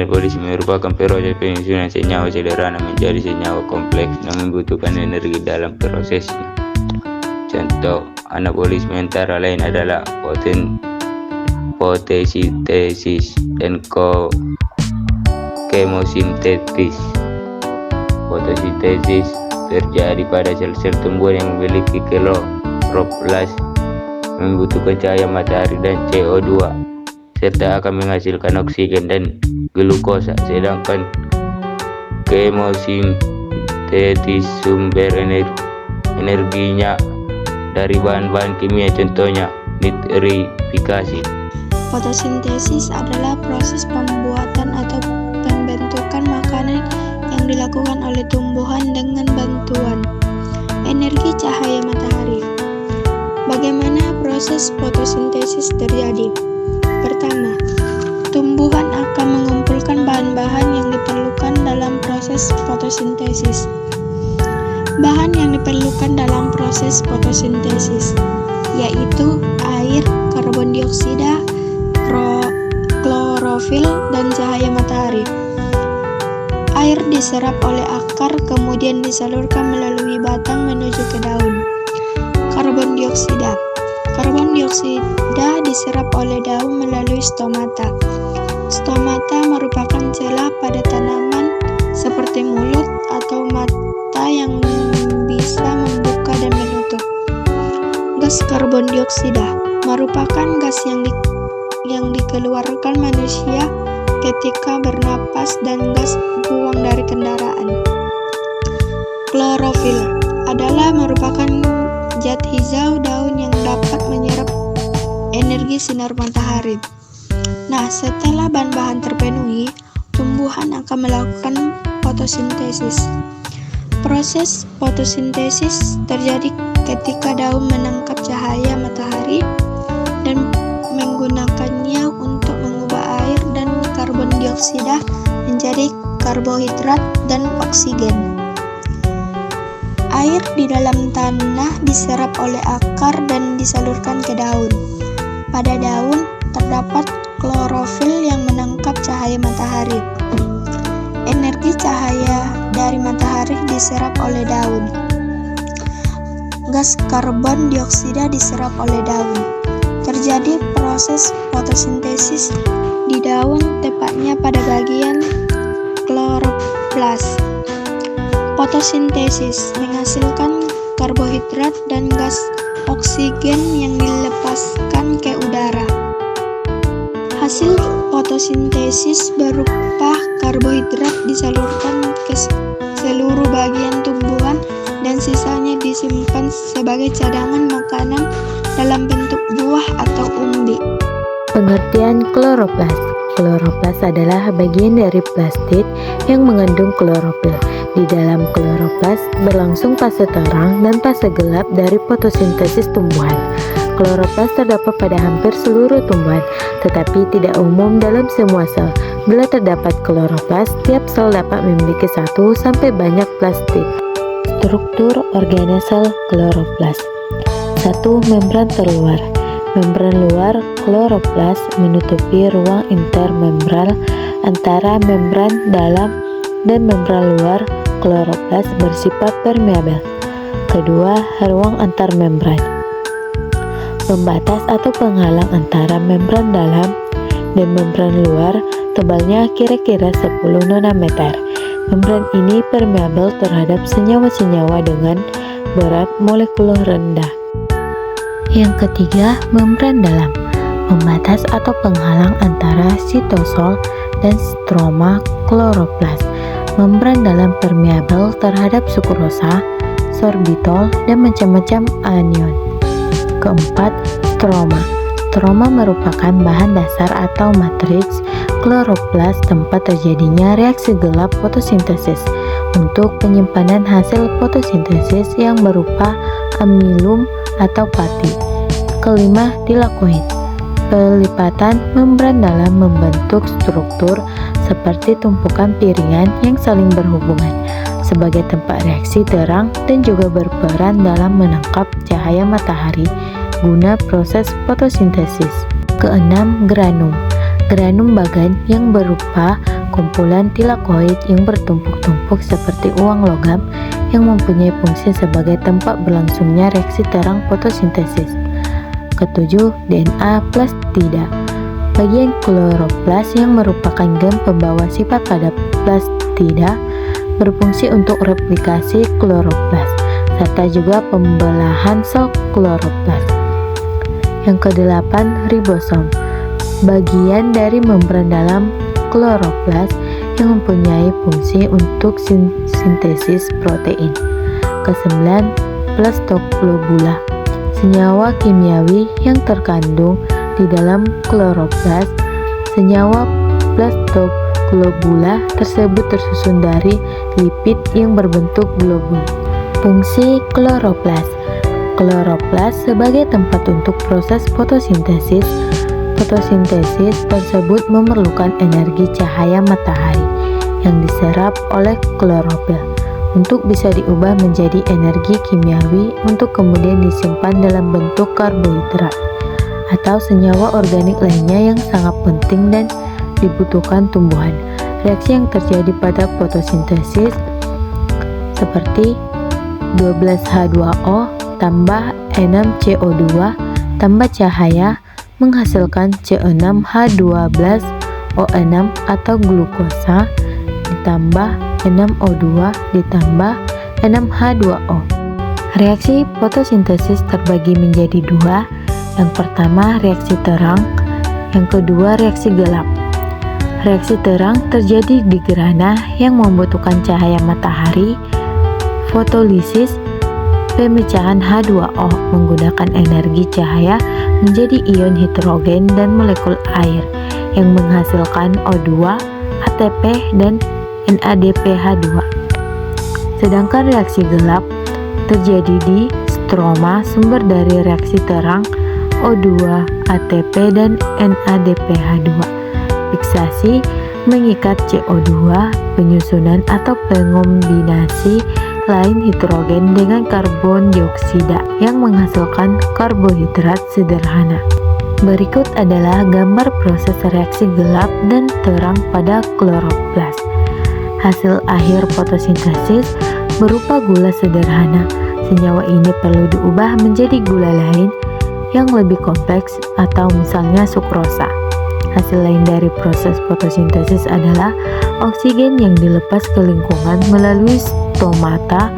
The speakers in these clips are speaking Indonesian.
Metabolisme merupakan proses penyusunan senyawa sederhana menjadi senyawa kompleks yang membutuhkan energi dalam prosesnya. Contoh anabolisme antara lain adalah fotosintesis dan kemosintesis. Fotosintesis terjadi pada sel-sel tumbuhan yang memiliki kloroplas, membutuhkan cahaya matahari dan CO2, serta akan menghasilkan oksigen dan glukosa. Sedangkan kemosintesis sumber energinya dari bahan-bahan kimia, contohnya nitrifikasi. Fotosintesis adalah proses pembuatan atau pembentukan makanan yang dilakukan oleh tumbuhan dengan bantuan energi cahaya matahari. Bagaimana proses fotosintesis terjadi? Pertama, tumbuhan akan mengumpulkan bahan-bahan yang diperlukan dalam proses fotosintesis. Bahan yang diperlukan dalam proses fotosintesis yaitu air, karbon dioksida, klorofil, dan cahaya matahari. Air diserap oleh akar kemudian disalurkan melalui batang menuju ke daun. Karbon dioksida diserap oleh daun melalui stomata. Stomata merupakan celah pada tanaman seperti mulut atau mata yang bisa membuka dan menutup. Gas karbon dioksida merupakan gas yang dikeluarkan manusia ketika bernapas dan gas buang dari kendaraan. Klorofil adalah merupakan zat hijau daun yang dapat menyerap energi sinar matahari. Nah, setelah bahan-bahan terpenuhi, tumbuhan akan melakukan fotosintesis. Proses fotosintesis terjadi ketika daun menangkap cahaya matahari dan menggunakannya untuk mengubah air dan karbon dioksida menjadi karbohidrat dan oksigen. Air di dalam tanah diserap oleh akar dan disalurkan ke daun. Pada daun terdapat klorofil yang menangkap cahaya matahari. Energi cahaya dari matahari diserap oleh daun. Gas karbon dioksida diserap oleh daun. Terjadi proses fotosintesis di daun, tepatnya pada bagian kloroplas. Fotosintesis menghasilkan karbohidrat dan gas oksigen yang dilepaskan ke udara. Hasil fotosintesis berupa karbohidrat disalurkan ke seluruh bagian tumbuhan dan sisanya disimpan sebagai cadangan makanan dalam bentuk buah atau umbi. Pengertian kloroplas. Kloroplas adalah bagian dari plastid yang mengandung klorofil. Di dalam kloroplas berlangsung fase terang dan fase gelap dari fotosintesis tumbuhan. Kloroplas terdapat pada hampir seluruh tumbuhan, tetapi tidak umum dalam semua sel. Bila terdapat kloroplas, tiap sel dapat memiliki satu sampai banyak plastid. Struktur organesel kloroplas. 1. Membran terluar. Membran luar kloroplas menutupi ruang intermembran antara membran dalam dan membran luar kloroplas bersifat permeabel. Kedua, ruang antar membran. Pembatas atau penghalang antara membran dalam dan membran luar tebalnya kira-kira 10 nanometer. Membran ini permeabel terhadap senyawa-senyawa dengan berat molekuler rendah. Yang ketiga, membran dalam. Pembatas atau penghalang antara sitosol dan stroma kloroplas. Membran dalam permeabel terhadap sukrosa, sorbitol, dan macam-macam anion. Keempat, stroma. Stroma merupakan bahan dasar atau matriks kloroplas tempat terjadinya reaksi gelap fotosintesis untuk penyimpanan hasil fotosintesis yang berupa amilum atau pati. Kelima, tilakoid. Pelipatan membran dalam membentuk struktur seperti tumpukan piringan yang saling berhubungan sebagai tempat reaksi terang dan juga berperan dalam menangkap cahaya matahari guna proses fotosintesis. Keenam, granum. Granum bagan yang berupa kumpulan tilakoid yang bertumpuk-tumpuk seperti uang logam yang mempunyai fungsi sebagai tempat berlangsungnya reaksi terang fotosintesis. Ketujuh, DNA plastida. Bagian kloroplas yang merupakan gen pembawa sifat pada plastida berfungsi untuk replikasi kloroplas serta juga pembelahan sel kloroplas. Yang kedelapan, ribosom. Bagian dari membran dalam kloroplas yang mempunyai fungsi untuk sintesis protein. Kesembilan, plastoglobula. Senyawa kimiawi yang terkandung di dalam kloroplas. Senyawa plastoglobula tersebut tersusun dari lipid yang berbentuk globul. Fungsi kloroplas. Kloroplas sebagai tempat untuk proses fotosintesis. Fotosintesis tersebut memerlukan energi cahaya matahari yang diserap oleh klorofil untuk bisa diubah menjadi energi kimiawi untuk kemudian disimpan dalam bentuk karbohidrat atau senyawa organik lainnya yang sangat penting dan dibutuhkan tumbuhan. Reaksi yang terjadi pada fotosintesis seperti 12H2O tambah 6CO2 tambah cahaya menghasilkan C6H12O6 atau glukosa ditambah 6O2 ditambah 6H2O. Reaksi fotosintesis terbagi menjadi dua. Yang pertama reaksi terang, yang kedua reaksi gelap. Reaksi terang terjadi di gerhana yang membutuhkan cahaya matahari, fotolisis, pemecahan H2O menggunakan energi cahaya menjadi ion hidrogen dan molekul air yang menghasilkan O2, ATP, dan NADPH2. Sedangkan reaksi gelap terjadi di stroma sumber dari reaksi terang O2, ATP, dan NADPH2. Fiksasi mengikat CO2, penyusunan atau pengombinasi lain hidrogen dengan karbon dioksida yang menghasilkan karbohidrat sederhana. Berikut adalah gambar proses reaksi gelap dan terang pada kloroplas. Hasil akhir fotosintesis berupa gula sederhana. Senyawa ini perlu diubah menjadi gula lain yang lebih kompleks atau misalnya sukrosa. Hasil lain dari proses fotosintesis adalah oksigen yang dilepas ke lingkungan melalui stomata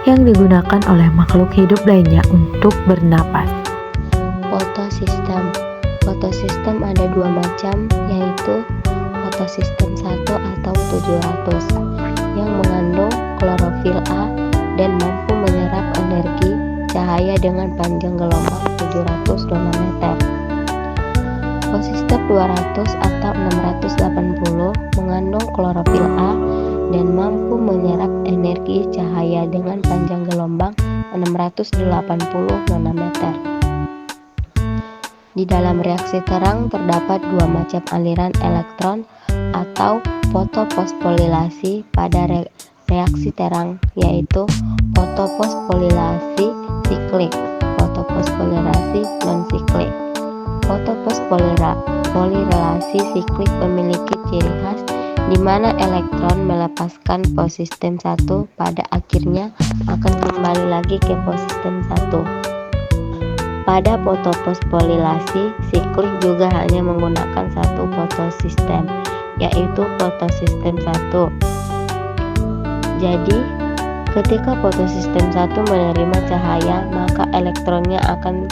yang digunakan oleh makhluk hidup lainnya untuk bernapas. Fotosistem. Fotosistem ada dua macam, yaitu fotosistem 1 atau 700 yang mengandung klorofil A dan mampu menyerap energi cahaya dengan panjang gelombang 700 nanometer. Fotosistem 200 atau 680 mengandung klorofil A dan mampu menyerap energi cahaya dengan panjang gelombang 680 nanometer. Di dalam reaksi terang terdapat dua macam aliran elektron atau fotoposfolilasi pada reaksi terang, yaitu fotoposfolilasi siklik, fotoposfolilasi non-siklik. Fotoposfolilasi siklik memiliki ciri khas di mana elektron melepaskan posistem 1 pada akhirnya akan kembali lagi ke posistem 1. Pada fotoposfolilasi siklik juga hanya menggunakan satu fotosistem, yaitu fotosistem 1. Jadi, ketika fotosistem 1 menerima cahaya, maka elektronnya akan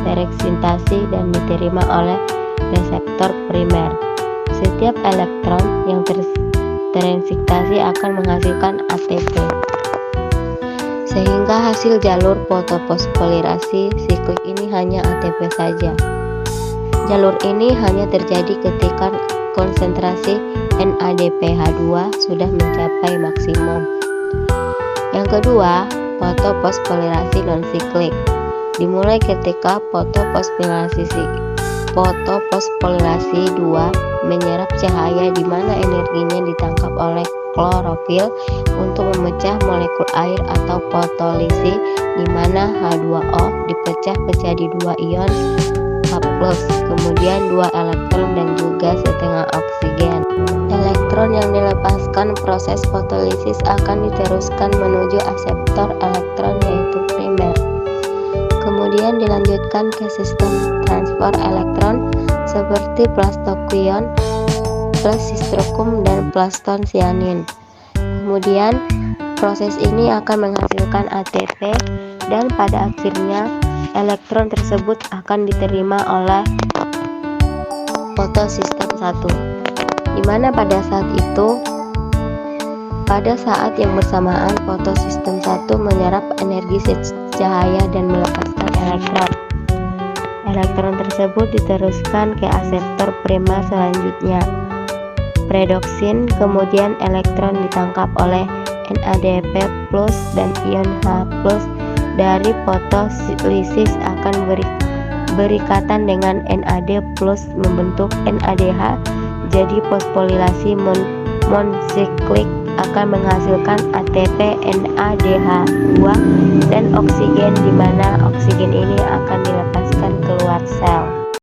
tereksitasi dan diterima oleh reseptor primer. Setiap elektron yang tereksitasi akan menghasilkan ATP. Sehingga hasil jalur fotoposfolilasi siklik ini hanya ATP saja. Jalur ini hanya terjadi ketika konsentrasi NADPH2 sudah mencapai maksimum. Yang kedua, fotoposfolilasi non-siklik. Dimulai ketika fotoposfolilasi 2 menyerap cahaya di mana energinya ditangkap oleh klorofil untuk memecah molekul air atau fotolisi di mana H2O dipecah menjadi dua ion H+, kemudian 2 elektron dan juga setengah oksigen. Elektron elektron yang dilepaskan proses fotolisis akan diteruskan menuju aseptor elektron yaitu primer. Kemudian dilanjutkan ke sistem transfer elektron seperti plastokion, plastistrokum, dan plaston sianin. Kemudian proses ini akan menghasilkan ATP dan pada akhirnya elektron tersebut akan diterima oleh fotosistem 1, di mana pada saat yang bersamaan fotosistem 1 menyerap energi cahaya dan melepaskan elektron. Elektron tersebut diteruskan ke aseptor primer selanjutnya, predoksin, kemudian elektron ditangkap oleh NADP+ dan ion H+ dari fotolisis akan berikatan dengan NAD+ membentuk NADH, jadi fosforilasi monsiklik akan menghasilkan ATP, NADH2 dan oksigen, di mana oksigen